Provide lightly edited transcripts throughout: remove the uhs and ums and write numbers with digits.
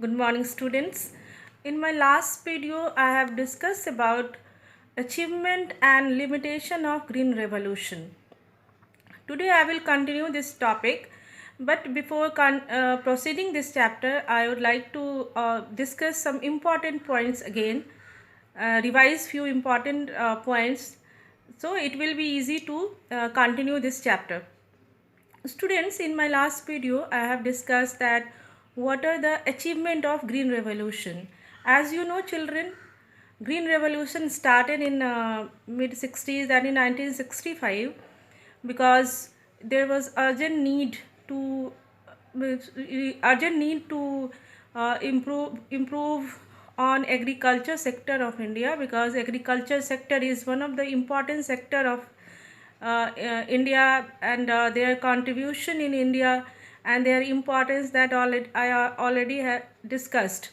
Good morning, students. In my last video, I have discussed about achievement and limitation of Green Revolution. Today, I will continue this topic, but before proceeding this chapter, I would like to discuss some important points again, revise few important points, so it will be easy to continue this chapter. Students, in my last video, I have discussed that what are the achievement of Green Revolution. As you know, children, Green Revolution started in mid 60s and in 1965 because there was urgent need to improve on agriculture sector of India, because agriculture sector is one of the important sector of India, and their contribution in India and their importance that I already have discussed.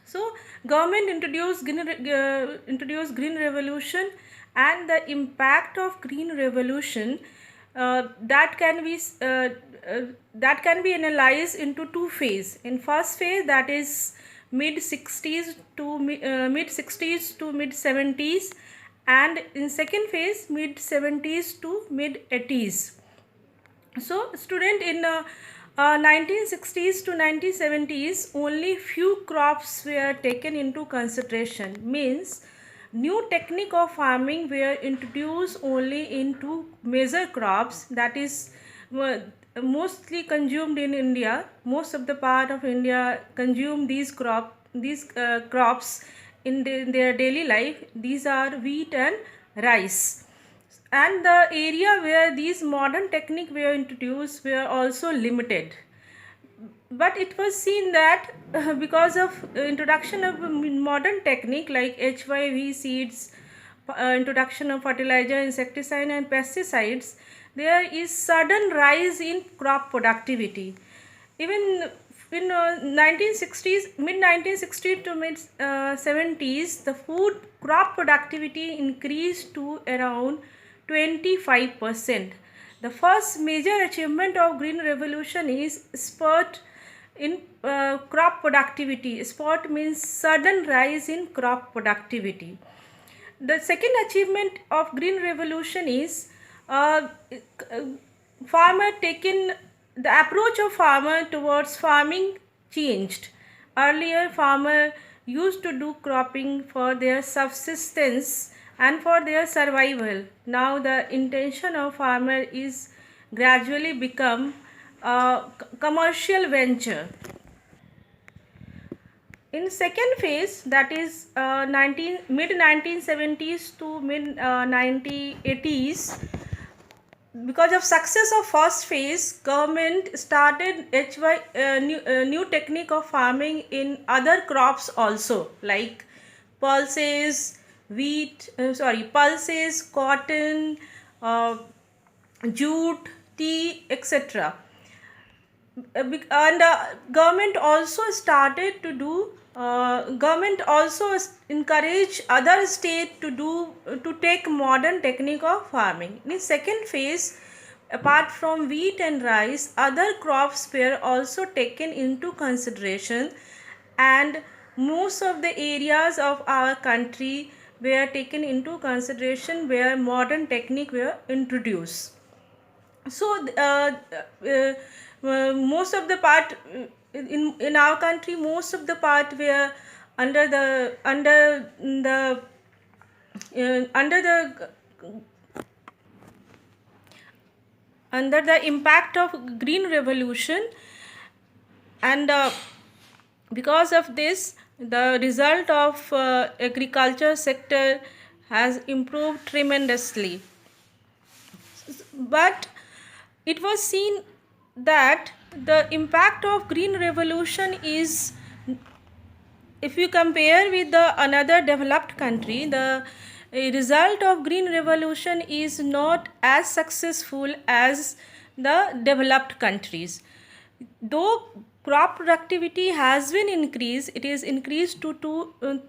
So government introduced green revolution, and the impact of green revolution that can be analyzed into two phases. In first phase, that is mid 60s to mid 70s, and in second phase mid 70s to mid 80s. So student, in 1960s to 1970s, only few crops were taken into consideration. Means new technique of farming were introduced only into major crops, that is mostly consumed in India. Most of the part of India consume these crops in their daily life. These are wheat and rice, and the area where these modern technique were introduced were also limited. But it was seen that because of introduction of modern technique like HYV seeds, introduction of fertilizer, insecticide and pesticides, there is sudden rise in crop productivity. Even in 1960s, mid 1960s to mid 70s, the food crop productivity increased to around 25%. The first major achievement of Green Revolution is spurt in crop productivity. Spurt means sudden rise in crop productivity. The second achievement of Green Revolution is farmer taken the approach of farmer towards farming changed. Earlier, farmer used to do cropping for their subsistence and for their survival. Now the intention of farmer is gradually become a commercial venture. In second phase, that is mid 1970s to mid 1980s, because of success of first phase, government started new technique of farming in other crops also, like pulses, pulses, cotton, jute, tea, etc. And government also started to do government also encourage other state to take modern technique of farming. In second phase, apart from wheat and rice, other crops were also taken into consideration, and most of the areas of our country were taken into consideration where modern technique were introduced. So most of the part in our country, most of the part were under the impact of Green Revolution, and because of this, the result of agriculture sector has improved tremendously. But it was seen that the impact of Green Revolution is, if you compare with the another developed country, the result of Green Revolution is not as successful as the developed countries. Though crop productivity has been increased, it is increased to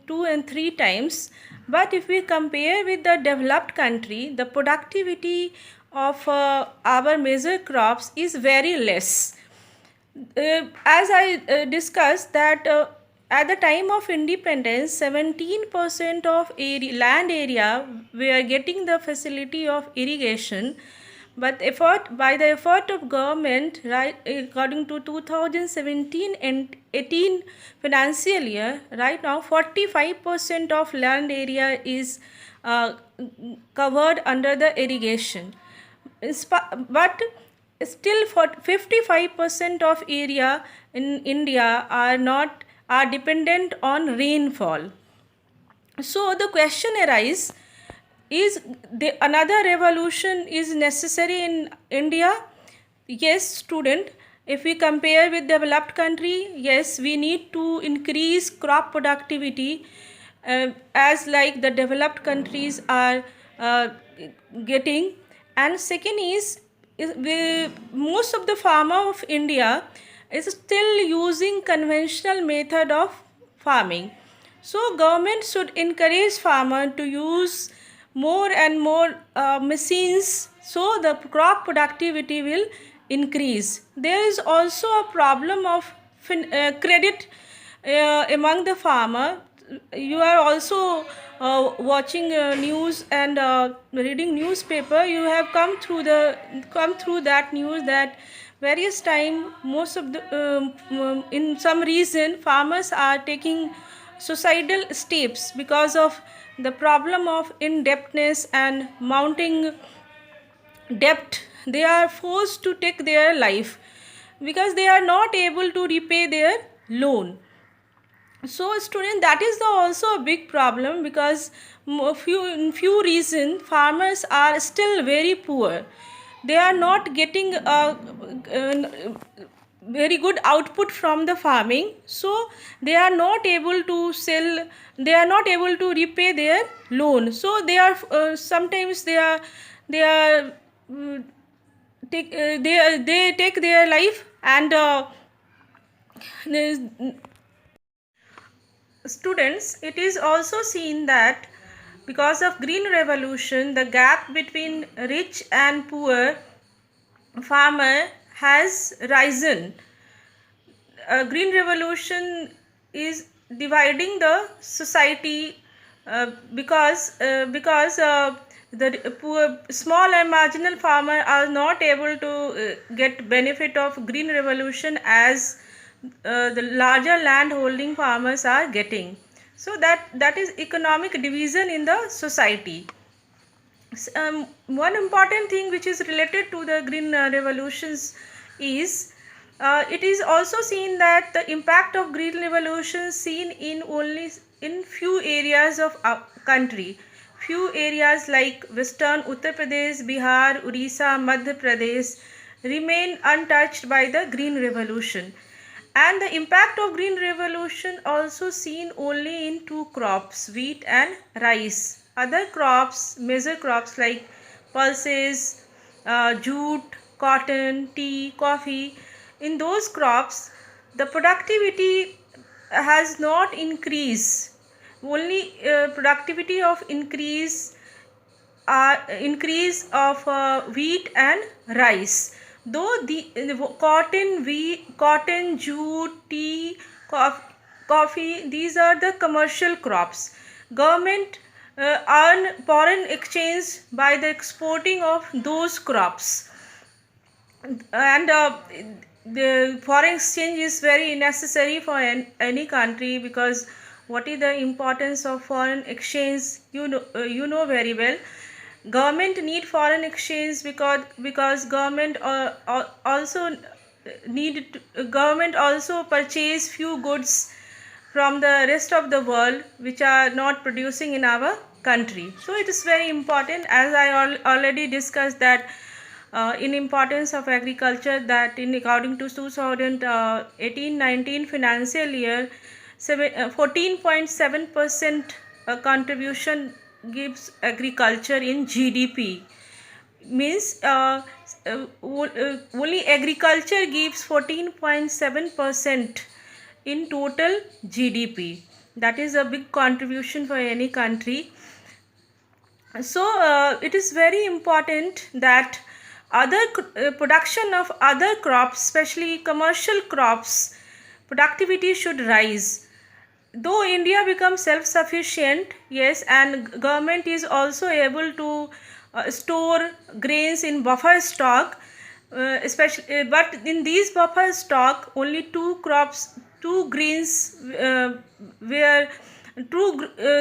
two and three times, but if we compare with the developed country, the productivity of our major crops is very less. As I discussed that at the time of independence, 17% of land area were getting the facility of irrigation, but by the effort of government, right, according to 2017 and 18 financial year, right now 45% of land area is uh, covered under the irrigation. But still for 55% of area in India are dependent on rainfall. So the question arises, is another revolution is necessary in India? Yes, student. If we compare with developed country, yes, we need to increase crop productivity, as like the developed countries are getting. And second is most of the farmer of India is still using conventional method of farming. So government should encourage farmer to use more and more machines, so the crop productivity will increase. There is also a problem of credit among the farmer. You are also watching news and reading newspaper. You have come through that news that various time most of the in some reason farmers are taking suicidal steps because of the problem of indebtedness and mounting debt. They are forced to take their life because they are not able to repay their loan. So student, that is also a big problem because in few reasons farmers are still very poor. They are not getting a very good output from the farming, so they are not able to sell, they are not able to repay their loan. So they are sometimes they are they take their life. And students, it is also seen that because of green revolution, the gap between rich and poor farmer has risen. Green revolution is dividing the society because the poor, small and marginal farmer are not able to get benefit of green revolution as the larger land holding farmers are getting. So that is economic division in the society. One important thing which is related to the green revolutions is it is also seen that the impact of green revolution seen in only in few areas of our country. Few areas like western Uttar Pradesh, Bihar, Orissa, Madhya Pradesh remain untouched by the green revolution. And the impact of green revolution also seen only in two crops, wheat and rice. Other crops, major crops like pulses, jute, cotton, tea, coffee, in those crops the productivity has not increased. Only productivity of increase of wheat and rice. Though cotton, jute, tea, coffee, these are the commercial crops. Government earn foreign exchange by the exporting of those crops. And the foreign exchange is very necessary for any country, because what is the importance of foreign exchange, you know very well. Government need foreign exchange because government also purchase few goods from the rest of the world which are not producing in our country. So it is very important, as I already discussed, that in importance of agriculture, that in according to 2018-19 financial year, 14.7% contribution gives agriculture in GDP. Means only agriculture gives 14.7% in total GDP. That is a big contribution for any country. So it is very important that production of other crops, especially commercial crops, productivity should rise. Though India becomes self-sufficient, yes, and government is also able to store grains in buffer stock, but in these buffer stock, only two grains were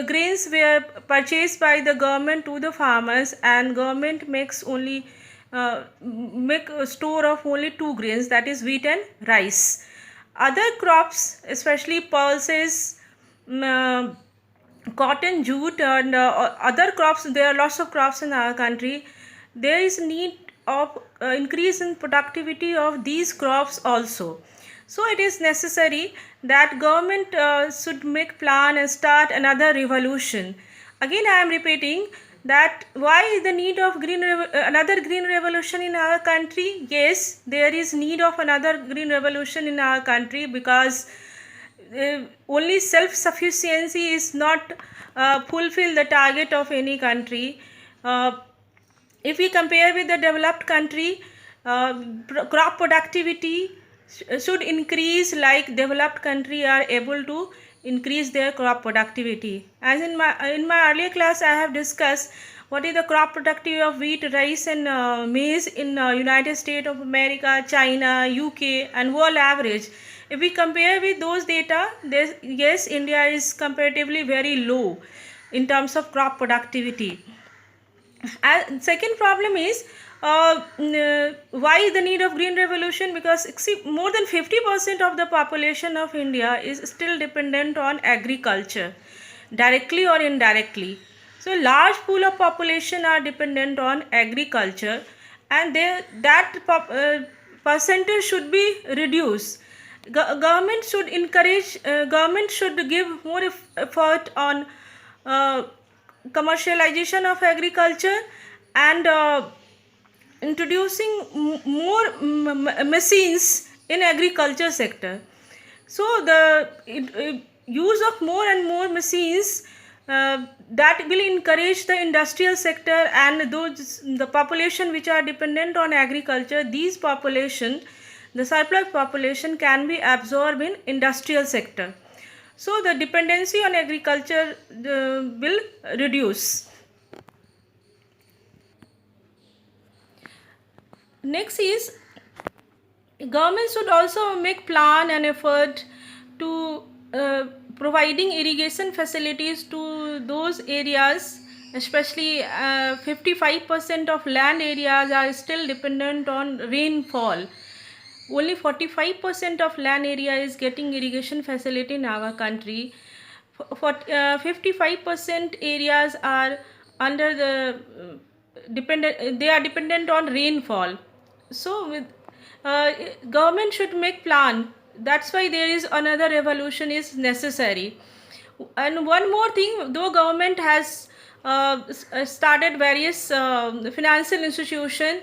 grains were purchased by the government to the farmers, and government makes only make a store of only two grains, that is wheat and rice. Other crops, especially pulses, mm, cotton, jute, and other crops, there are lots of crops in our country. There is need of increase in productivity of these crops also. So it is necessary that government should make plan and start another revolution. Again I am repeating that why the need of another green revolution in our country. Yes, there is need of another green revolution in our country, because only self-sufficiency is not fulfill the target of any country. If we compare with the developed country, crop productivity should increase like developed country are able to increase their crop productivity. As in my earlier class, I have discussed what is the crop productivity of wheat, rice, and maize in United States of America, China, UK, and world average. If we compare with those data, yes, India is comparatively very low in terms of crop productivity. And second problem is why the need of green revolution, because more than 50% of the population of India is still dependent on agriculture, directly or indirectly. So large pool of population are dependent on agriculture, and percentage should be reduced. Government should encourage, government should give more effort on commercialization of agriculture, and introducing more machines in agriculture sector. So the use of more and more machines that will encourage the industrial sector, and the population which are dependent on agriculture, these population, the surplus population, can be absorbed in industrial sector. So the dependency on agriculture will reduce. Next is, government should also make plan and effort to providing irrigation facilities to those areas, especially 55% of land areas are still dependent on rainfall. Only 45% of land area is getting irrigation facility in our country. 55% areas are under the they are dependent on rainfall. So with government should make plan. That's why there is another revolution is necessary. And one more thing, though government has started various financial institution,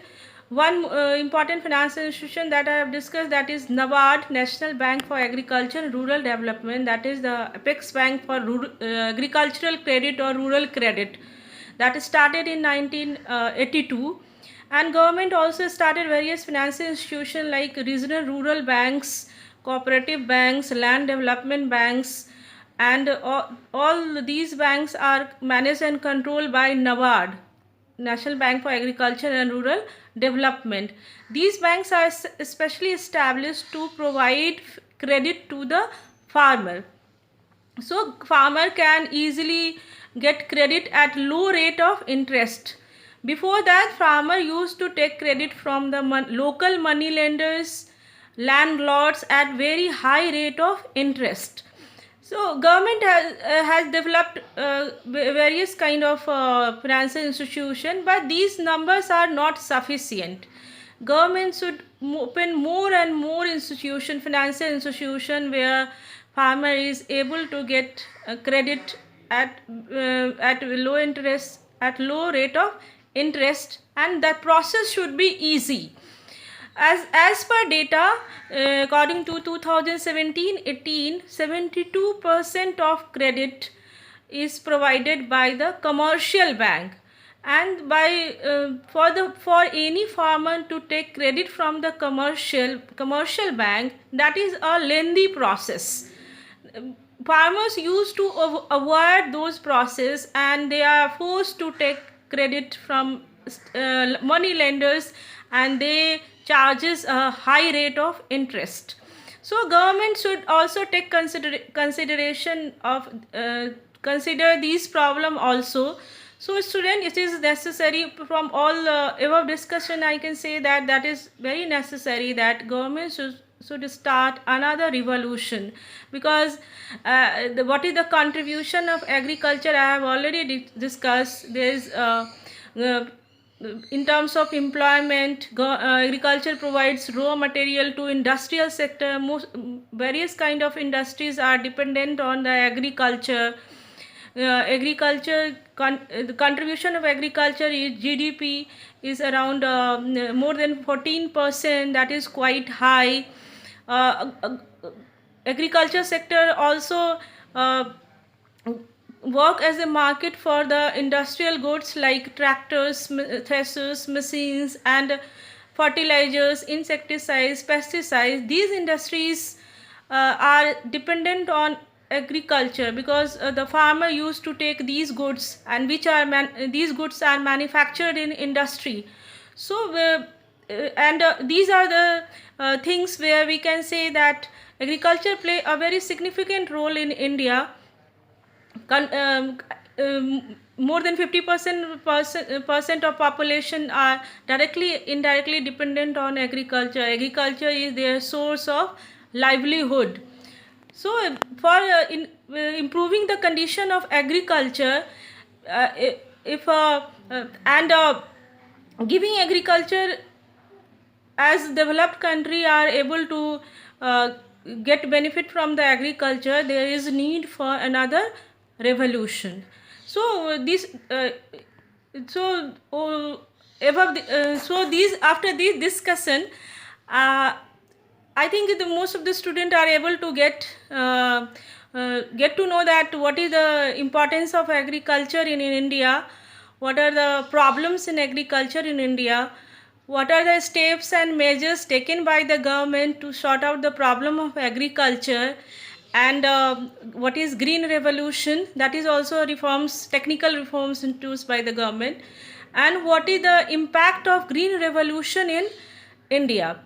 one important financial institution that I have discussed, that is NABARD, National Bank for Agriculture and Rural Development, that is the apex bank for agricultural credit or rural credit, that started in 1982. And government also started various financial institutions like regional rural banks, cooperative banks, land development banks, and all these banks are managed and controlled by NABARD, National Bank for Agriculture and Rural Development. These banks are especially established to provide credit to the farmer. So farmer can easily get credit at low rate of interest. Before that, farmer used to take credit from the local money lenders, landlords at very high rate of interest. So government has developed various kind of financial institution, but these numbers are not sufficient. Government should open more and more financial institution, where farmer is able to get credit at low interest, at low rate of interest, and that process should be easy. As per data, according to 2017-18, 72% of credit is provided by the commercial bank, and by for any farmer to take credit from the commercial bank, that is a lengthy process. Farmers used to avoid those process, and they are forced to take credit from money lenders, and they charges a high rate of interest. So government should also take consideration of consider these problem also. So student, it is necessary from all above discussion, I can say that that is very necessary that government should start another revolution, because what is the contribution of agriculture I have already discussed. There is uh, in terms of employment, agriculture provides raw material to industrial sector. Various kind of industries are dependent on the agriculture. The contribution of agriculture is GDP is around more than 14%. That is quite high. Agriculture sector also work as a market for the industrial goods like tractors, threshers, machines, and fertilizers, insecticides, pesticides. These industries are dependent on agriculture, because the farmer used to take these goods, and which are these goods are manufactured in industry. So and these are the things where we can say that agriculture play a very significant role in India. More than 50% of population are directly indirectly dependent on agriculture. Agriculture is their source of livelihood. So for improving the condition of agriculture, if and giving agriculture, as developed country are able to get benefit from the agriculture, there is need for another revolution. So this so above so these, after this discussion, I think the most of the students are able to get to know that what is the importance of agriculture in India, what are the problems in agriculture in India, what are the steps and measures taken by the government to sort out the problem of agriculture, and what is green revolution, that is also reforms, technical reforms introduced by the government, and what is the impact of green revolution in India,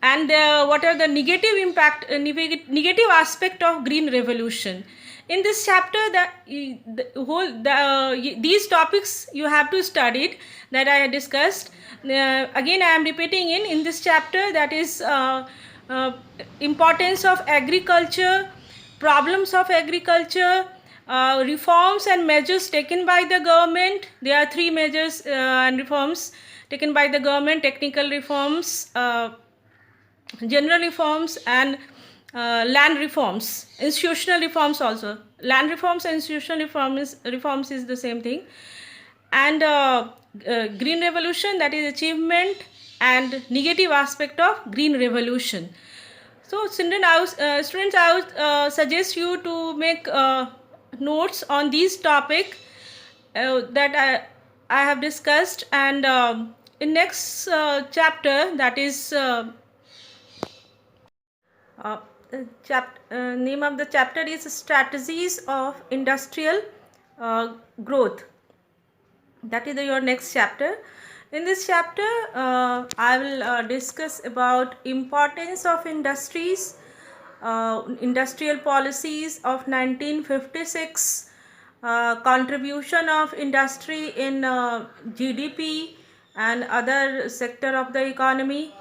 and what are the negative impact, negative aspect of green revolution. In this chapter, these topics you have to study it, that I discussed. Again I am repeating in this chapter, that is importance of agriculture, problems of agriculture, reforms and measures taken by the government. There are three measures and reforms taken by the government: technical reforms, general reforms, and land reforms, institutional reforms also. Land reforms and institutional reforms is the same thing. And green revolution, that is achievement and negative aspect of green revolution. So students, I would suggest you to make notes on these topic that I have discussed. And in next chapter, that is name of the chapter is strategies of industrial growth. That is your next chapter. In this chapter I will discuss about importance of industries, industrial policies of 1956, contribution of industry in GDP and other sector of the economy,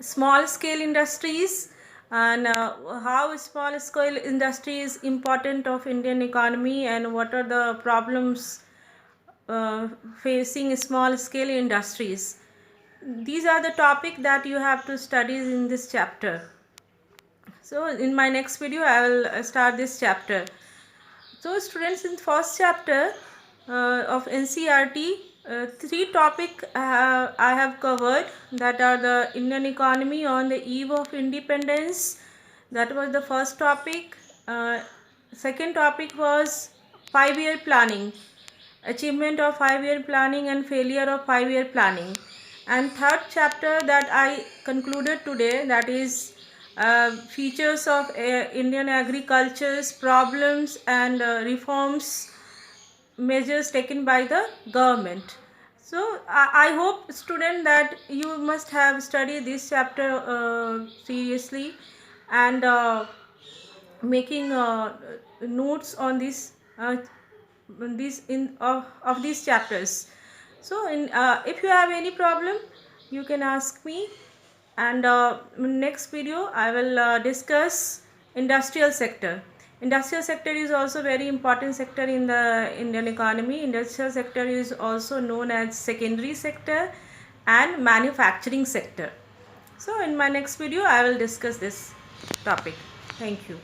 small scale industries, and how small scale industry is important of Indian economy, and what are the problems facing small scale industries. These are the topic that you have to study in this chapter. So in my next video I will start this chapter. So students, in first chapter of NCERT, three topics I have covered, that are the Indian economy on the eve of independence. That was the first topic. Second topic was 5-year planning. achievement of 5-year planning and failure of 5-year planning. And third chapter that I concluded today, that is features of Indian agriculture's problems and reforms measures taken by the government. So I hope student that you must have studied this chapter seriously and making notes on of these chapters. So if you have any problem, you can ask me, and next video I will discuss industrial sector. Industrial sector is also very important sector in the Indian economy. Industrial sector is also known as secondary sector and manufacturing sector. So in my next video I will discuss this topic. Thank you.